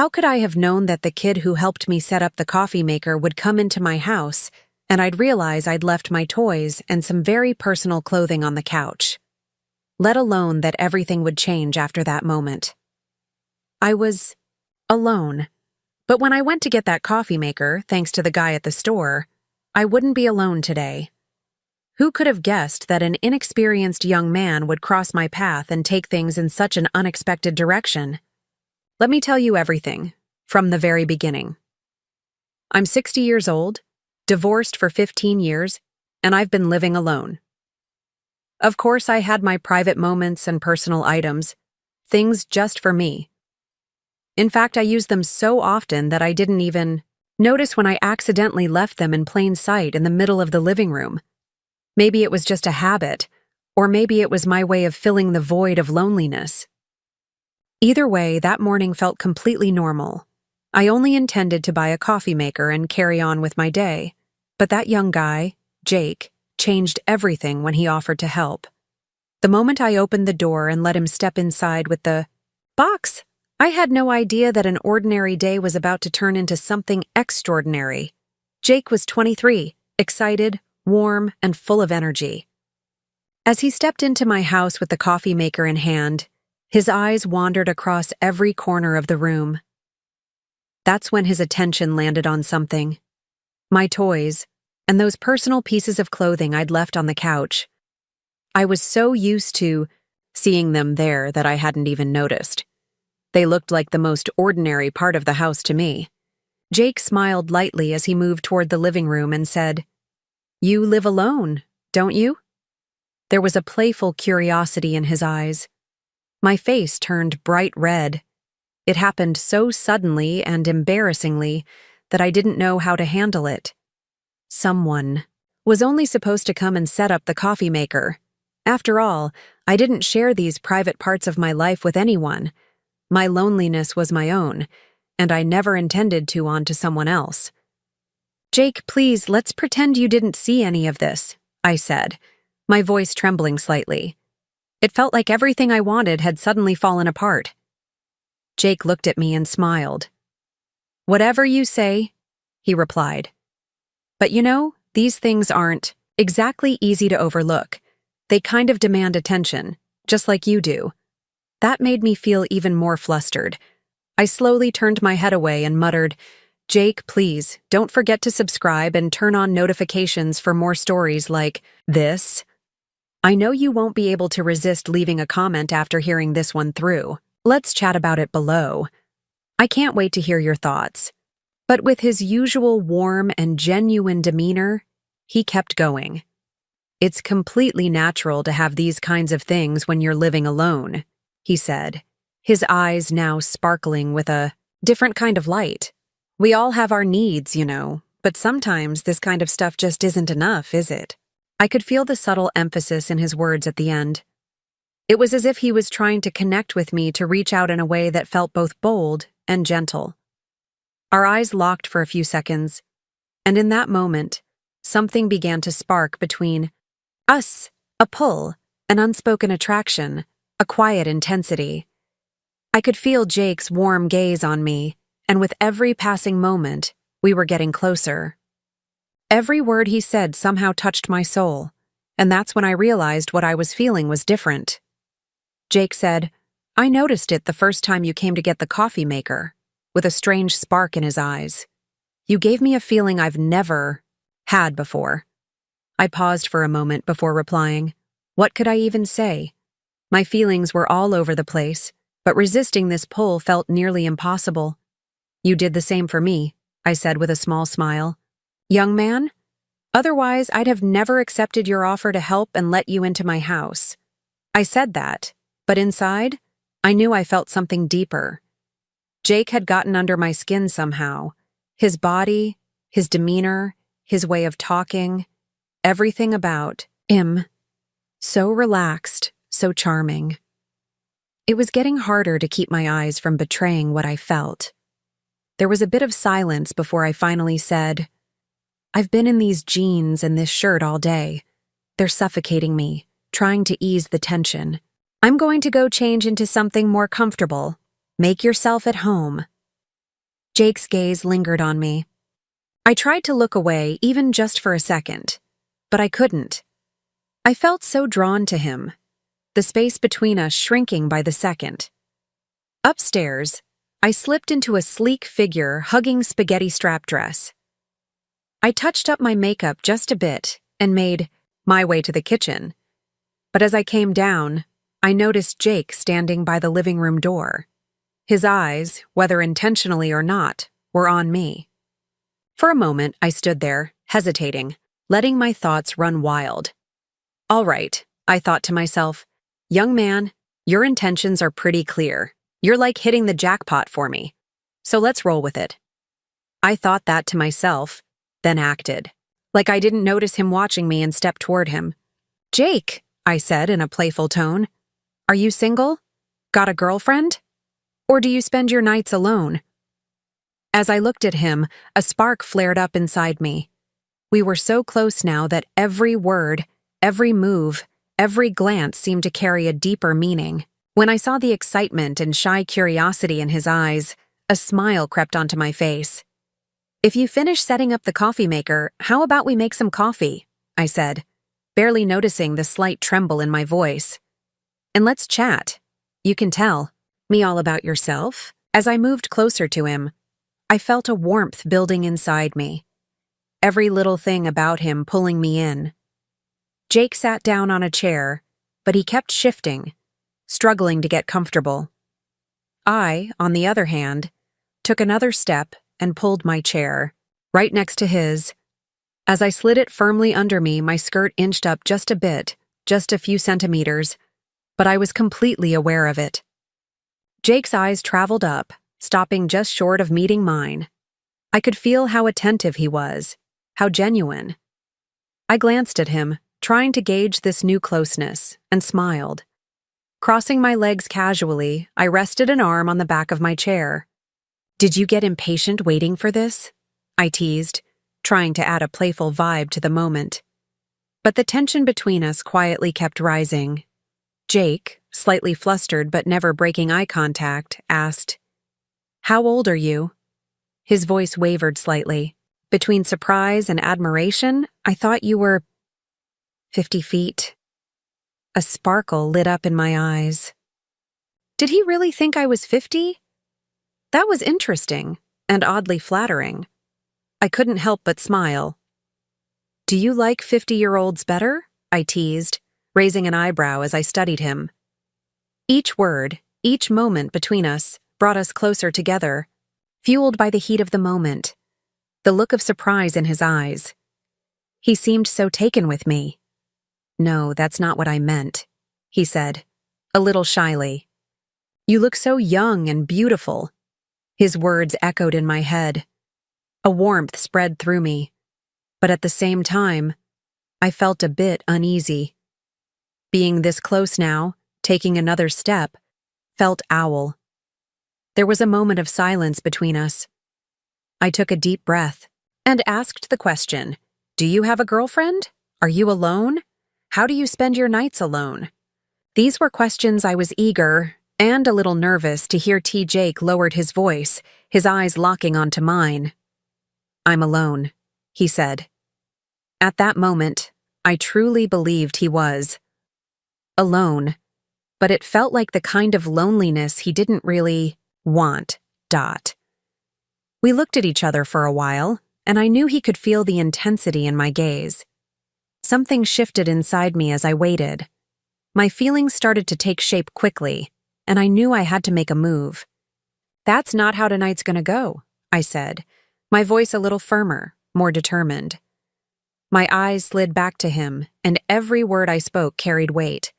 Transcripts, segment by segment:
How could I have known that the kid who helped me set up the coffee maker would come into my house and I'd realize I'd left my toys and some very personal clothing on the couch? Let alone that everything would change after that moment. I was alone. But when I went to get that coffee maker, thanks to the guy at the store, I wouldn't be alone today. Who could have guessed that an inexperienced young man would cross my path and take things in such an unexpected direction? Let me tell you everything, from the very beginning. I'm 60 years old, divorced for 15 years, and I've been living alone. Of course, I had my private moments and personal items, things just for me. In fact, I used them so often that I didn't even notice when I accidentally left them in plain sight in the middle of the living room. Maybe it was just a habit, or maybe it was my way of filling the void of loneliness. Either way, that morning felt completely normal. I only intended to buy a coffee maker and carry on with my day, but that young guy, Jake, changed everything when he offered to help. The moment I opened the door and let him step inside with the box, I had no idea that an ordinary day was about to turn into something extraordinary. Jake was 23, excited, warm, and full of energy. As he stepped into my house with the coffee maker in hand, his eyes wandered across every corner of the room. That's when his attention landed on something. My toys, and those personal pieces of clothing I'd left on the couch. I was so used to seeing them there that I hadn't even noticed. They looked like the most ordinary part of the house to me. Jake smiled lightly as he moved toward the living room and said, "You live alone, don't you?" There was a playful curiosity in his eyes. My face turned bright red. It happened so suddenly and embarrassingly that I didn't know how to handle it. Someone was only supposed to come and set up the coffee maker. After all, I didn't share these private parts of my life with anyone. My loneliness was my own, and I never intended to onto someone else. "Jake, please, let's pretend you didn't see any of this," I said, my voice trembling slightly. It felt like everything I wanted had suddenly fallen apart. Jake looked at me and smiled. "Whatever you say," he replied. "But you know, these things aren't exactly easy to overlook. They kind of demand attention, just like you do." That made me feel even more flustered. I slowly turned my head away and muttered, "Jake, please, don't forget to subscribe and turn on notifications for more stories like this. I know you won't be able to resist leaving a comment after hearing this one through. Let's chat about it below. I can't wait to hear your thoughts." But with his usual warm and genuine demeanor, he kept going. "It's completely natural to have these kinds of things when you're living alone," he said, his eyes now sparkling with a different kind of light. "We all have our needs, you know, but sometimes this kind of stuff just isn't enough, is it?" I could feel the subtle emphasis in his words at the end. It was as if he was trying to connect with me to reach out in a way that felt both bold and gentle. Our eyes locked for a few seconds, and in that moment, something began to spark between us, a pull, an unspoken attraction, a quiet intensity. I could feel Jake's warm gaze on me, and with every passing moment, we were getting closer. Every word he said somehow touched my soul, and that's when I realized what I was feeling was different. Jake said, "I noticed it the first time you came to get the coffee maker," with a strange spark in his eyes. "You gave me a feeling I've never had before." I paused for a moment before replying. What could I even say? My feelings were all over the place, but resisting this pull felt nearly impossible. "You did the same for me," I said with a small smile. "Young man? Otherwise, I'd have never accepted your offer to help and let you into my house." I said that, but inside, I knew I felt something deeper. Jake had gotten under my skin somehow. His body, his demeanor, his way of talking, everything about him. So relaxed, so charming. It was getting harder to keep my eyes from betraying what I felt. There was a bit of silence before I finally said, "I've been in these jeans and this shirt all day. They're suffocating me, trying to ease the tension. I'm going to go change into something more comfortable. Make yourself at home." Jake's gaze lingered on me. I tried to look away even just for a second, but I couldn't. I felt so drawn to him, the space between us shrinking by the second. Upstairs, I slipped into a sleek figure hugging spaghetti strap dress. I touched up my makeup just a bit and made my way to the kitchen. But as I came down, I noticed Jake standing by the living room door. His eyes, whether intentionally or not, were on me. For a moment, I stood there, hesitating, letting my thoughts run wild. All right, I thought to myself, young man, your intentions are pretty clear. You're like hitting the jackpot for me. So let's roll with it. I thought that to myself, then acted. Like I didn't notice him watching me and stepped toward him. Jake, I said in a playful tone, are you single? Got a girlfriend? Or do you spend your nights alone? As I looked at him, a spark flared up inside me. We were so close now that every word, every move, every glance seemed to carry a deeper meaning. When I saw the excitement and shy curiosity in his eyes, a smile crept onto my face. If you finish setting up the coffee maker, how about we make some coffee? I said, barely noticing the slight tremble in my voice. And let's chat. You can tell me all about yourself. As I moved closer to him, I felt a warmth building inside me. Every little thing about him pulling me in. Jake sat down on a chair, but he kept shifting, struggling to get comfortable. I, on the other hand, took another step and pulled my chair, right next to his. As I slid it firmly under me, my skirt inched up just a bit, just a few centimeters, but I was completely aware of it. Jake's eyes traveled up, stopping just short of meeting mine. I could feel how attentive he was, how genuine. I glanced at him, trying to gauge this new closeness, and smiled. Crossing my legs casually, I rested an arm on the back of my chair. Did you get impatient waiting for this? I teased, trying to add a playful vibe to the moment. But the tension between us quietly kept rising. Jake, slightly flustered but never breaking eye contact, asked, "How old are you?" His voice wavered slightly. Between surprise and admiration, I thought you were 50 feet. A sparkle lit up in my eyes. Did he really think I was 50? That was interesting and oddly flattering. I couldn't help but smile. Do you like 50-year-olds better? I teased, raising an eyebrow as I studied him. Each word, each moment between us, brought us closer together, fueled by the heat of the moment, the look of surprise in his eyes. He seemed so taken with me. No, that's not what I meant, he said, a little shyly. You look so young and beautiful. His words echoed in my head. A warmth spread through me, but at the same time, I felt a bit uneasy. Being this close now, taking another step, felt owl. There was a moment of silence between us. I took a deep breath and asked the question, do you have a girlfriend? Are you alone? How do you spend your nights alone? These were questions I was eager and a little nervous to hear. Jake lowered his voice, his eyes locking onto mine. I'm alone, he said. At that moment, I truly believed he was alone, but it felt like the kind of loneliness he didn't really want. We looked at each other for a while, and I knew he could feel the intensity in my gaze. Something shifted inside me as I waited. My feelings started to take shape quickly, and I knew I had to make a move. That's not how tonight's gonna go, I said, my voice a little firmer, more determined. My eyes slid back to him, and every word I spoke carried weight.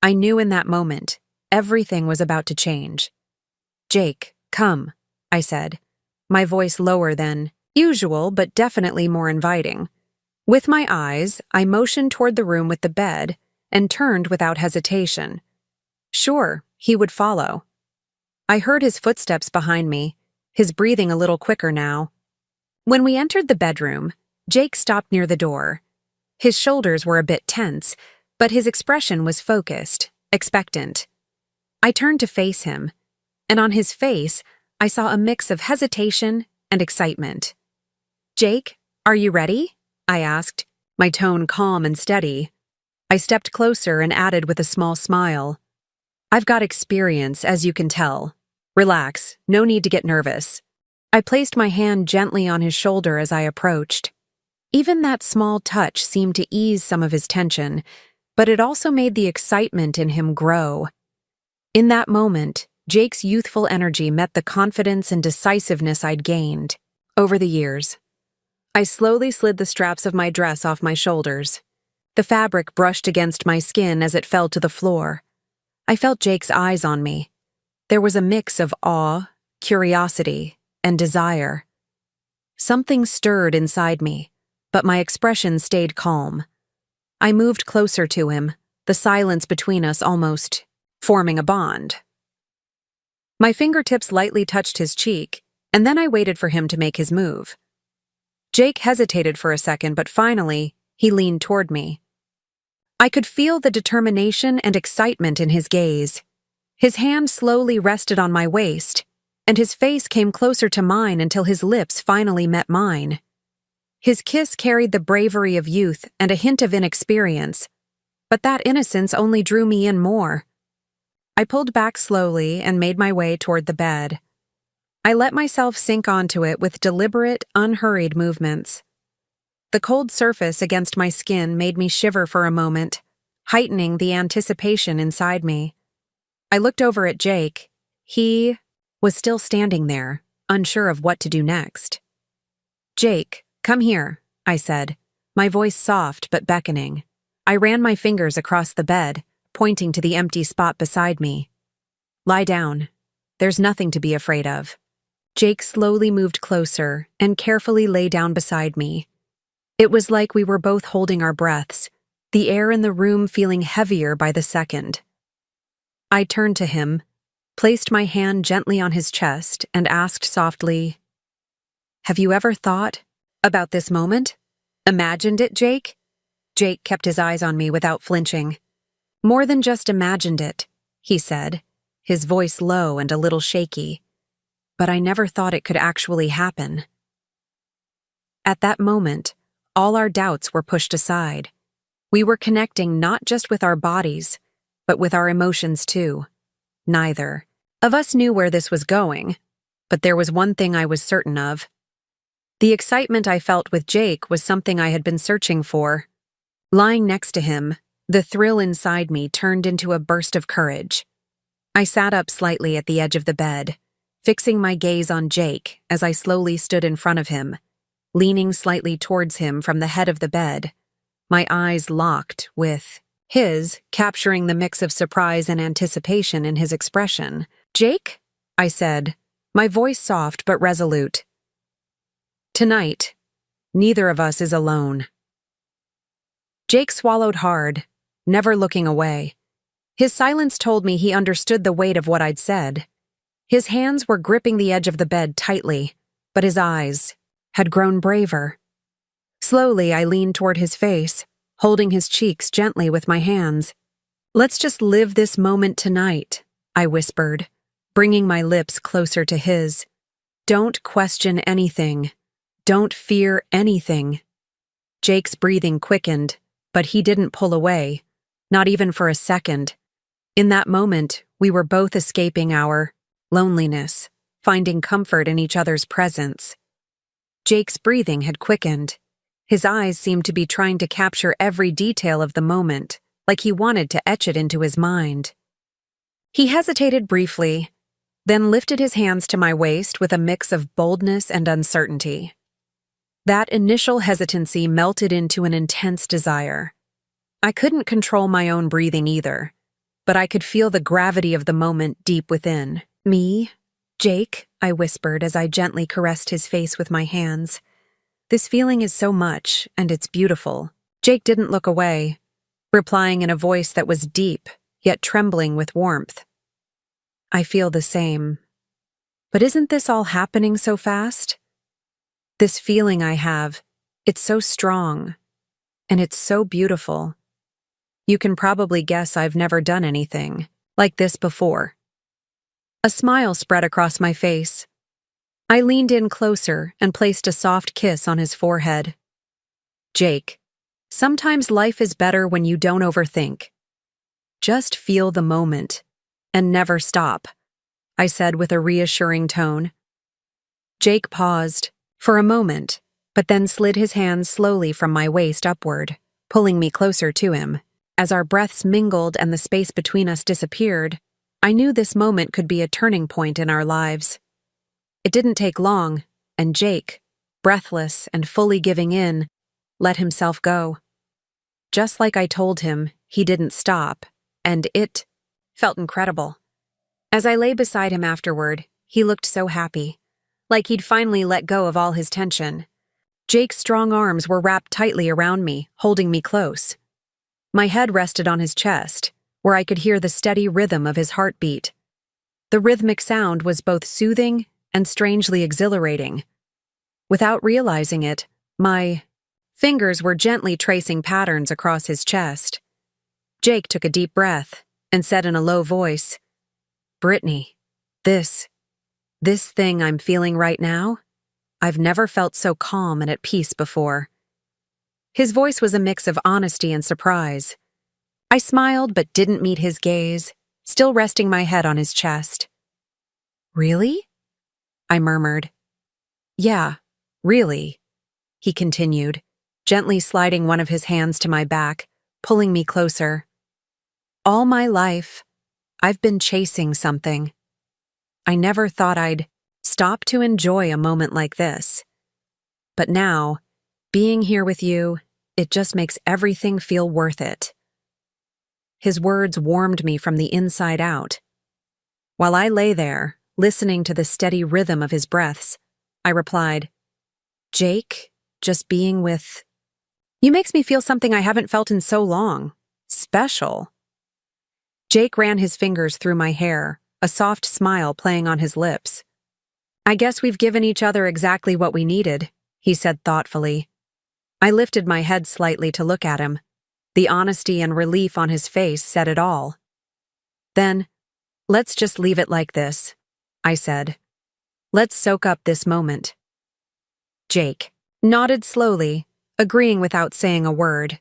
I knew in that moment, everything was about to change. Jake, come, I said, my voice lower than usual but definitely more inviting. With my eyes, I motioned toward the room with the bed and turned without hesitation. Sure, he would follow. I heard his footsteps behind me, his breathing a little quicker now. When we entered the bedroom, Jake stopped near the door. His shoulders were a bit tense, but his expression was focused, expectant. I turned to face him, and on his face, I saw a mix of hesitation and excitement. "Jake, are you ready?" I asked, my tone calm and steady. I stepped closer and added with a small smile, "I've got experience, as you can tell. Relax, no need to get nervous." I placed my hand gently on his shoulder as I approached. Even that small touch seemed to ease some of his tension, but it also made the excitement in him grow. In that moment, Jake's youthful energy met the confidence and decisiveness I'd gained over the years. I slowly slid the straps of my dress off my shoulders. The fabric brushed against my skin as it fell to the floor. I felt Jake's eyes on me. There was a mix of awe, curiosity, and desire. Something stirred inside me, but my expression stayed calm. I moved closer to him, the silence between us almost forming a bond. My fingertips lightly touched his cheek, and then I waited for him to make his move. Jake hesitated for a second, but finally, he leaned toward me. I could feel the determination and excitement in his gaze. His hand slowly rested on my waist, and his face came closer to mine until his lips finally met mine. His kiss carried the bravery of youth and a hint of inexperience, but that innocence only drew me in more. I pulled back slowly and made my way toward the bed. I let myself sink onto it with deliberate, unhurried movements. The cold surface against my skin made me shiver for a moment, heightening the anticipation inside me. I looked over at Jake. He was still standing there, unsure of what to do next. "Jake, come here," I said, my voice soft but beckoning. I ran my fingers across the bed, pointing to the empty spot beside me. "Lie down. There's nothing to be afraid of." Jake slowly moved closer and carefully lay down beside me. It was like we were both holding our breaths, the air in the room feeling heavier by the second. I turned to him, placed my hand gently on his chest, and asked softly, "Have you ever thought about this moment? Imagined it, Jake?" Jake kept his eyes on me without flinching. "More than just imagined it," he said, his voice low and a little shaky. "But I never thought it could actually happen." At that moment, all our doubts were pushed aside. We were connecting not just with our bodies, but with our emotions too. Neither of us knew where this was going, but there was one thing I was certain of. The excitement I felt with Jake was something I had been searching for. Lying next to him, the thrill inside me turned into a burst of courage. I sat up slightly at the edge of the bed, fixing my gaze on Jake as I slowly stood in front of him, leaning slightly towards him from the head of the bed, my eyes locked with his, capturing the mix of surprise and anticipation in his expression. "Jake?" I said, my voice soft but resolute. "Tonight, neither of us is alone." Jake swallowed hard, never looking away. His silence told me he understood the weight of what I'd said. His hands were gripping the edge of the bed tightly, but his eyes had grown braver. Slowly, I leaned toward his face, holding his cheeks gently with my hands. "Let's just live this moment tonight," I whispered, bringing my lips closer to his. "Don't question anything. Don't fear anything." Jake's breathing quickened, but he didn't pull away, not even for a second. In that moment, we were both escaping our loneliness, finding comfort in each other's presence. Jake's breathing had quickened. His eyes seemed to be trying to capture every detail of the moment, like he wanted to etch it into his mind. He hesitated briefly, then lifted his hands to my waist with a mix of boldness and uncertainty. That initial hesitancy melted into an intense desire. I couldn't control my own breathing either, but I could feel the gravity of the moment deep within. "Me? Jake?" I whispered as I gently caressed his face with my hands. "This feeling is so much, and it's beautiful." Jake didn't look away, replying in a voice that was deep, yet trembling with warmth. "I feel the same. But isn't this all happening so fast? This feeling I have, it's so strong, and it's so beautiful. You can probably guess I've never done anything like this before." A smile spread across my face, I leaned in closer and placed a soft kiss on his forehead. Jake, sometimes life is better when you don't overthink. Just feel the moment and never stop, I said with a reassuring tone. Jake paused for a moment, but then slid his hands slowly from my waist upward, pulling me closer to him. As our breaths mingled and the space between us disappeared, I knew this moment could be a turning point in our lives. It didn't take long, and Jake, breathless and fully giving in, let himself go. Just like I told him, he didn't stop, and it felt incredible. As I lay beside him afterward, he looked so happy, like he'd finally let go of all his tension. Jake's strong arms were wrapped tightly around me, holding me close. My head rested on his chest, where I could hear the steady rhythm of his heartbeat. The rhythmic sound was both soothing and strangely exhilarating. Without realizing it, my fingers were gently tracing patterns across his chest. Jake took a deep breath and said in a low voice, "Brittany, this thing I'm feeling right now, I've never felt so calm and at peace before." His voice was a mix of honesty and surprise. I smiled but didn't meet his gaze, still resting my head on his chest. "Really?" I murmured. "Yeah, really," he continued, gently sliding one of his hands to my back, pulling me closer. "All my life, I've been chasing something. I never thought I'd stop to enjoy a moment like this. But now, being here with you, it just makes everything feel worth it." His words warmed me from the inside out. While I lay there, listening to the steady rhythm of his breaths, I replied, "Jake, just being with you makes me feel something I haven't felt in so long. Special." Jake ran his fingers through my hair, a soft smile playing on his lips. "I guess we've given each other exactly what we needed," he said thoughtfully. I lifted my head slightly to look at him. The honesty and relief on his face said it all. "Then, let's just leave it like this," I said. "Let's soak up this moment." Jake nodded slowly, agreeing without saying a word.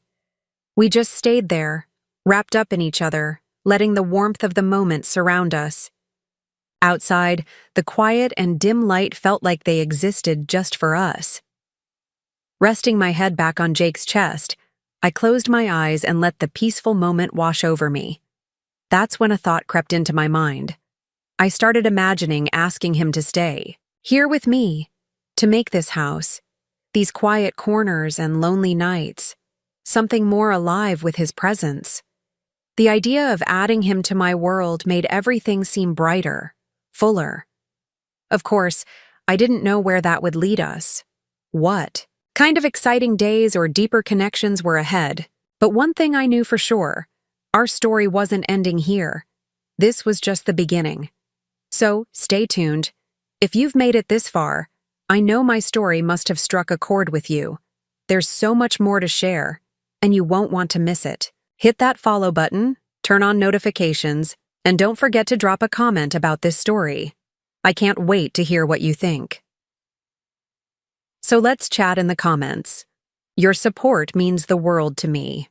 We just stayed there, wrapped up in each other, letting the warmth of the moment surround us. Outside, the quiet and dim light felt like they existed just for us. Resting my head back on Jake's chest, I closed my eyes and let the peaceful moment wash over me. That's when a thought crept into my mind. I started imagining asking him to stay, here with me, to make this house, these quiet corners and lonely nights, something more alive with his presence. The idea of adding him to my world made everything seem brighter, fuller. Of course, I didn't know where that would lead us. What kind of exciting days or deeper connections were ahead, but one thing I knew for sure, our story wasn't ending here. This was just the beginning. So, stay tuned. If you've made it this far, I know my story must have struck a chord with you. There's so much more to share, and you won't want to miss it. Hit that follow button, turn on notifications, and don't forget to drop a comment about this story. I can't wait to hear what you think. So let's chat in the comments. Your support means the world to me.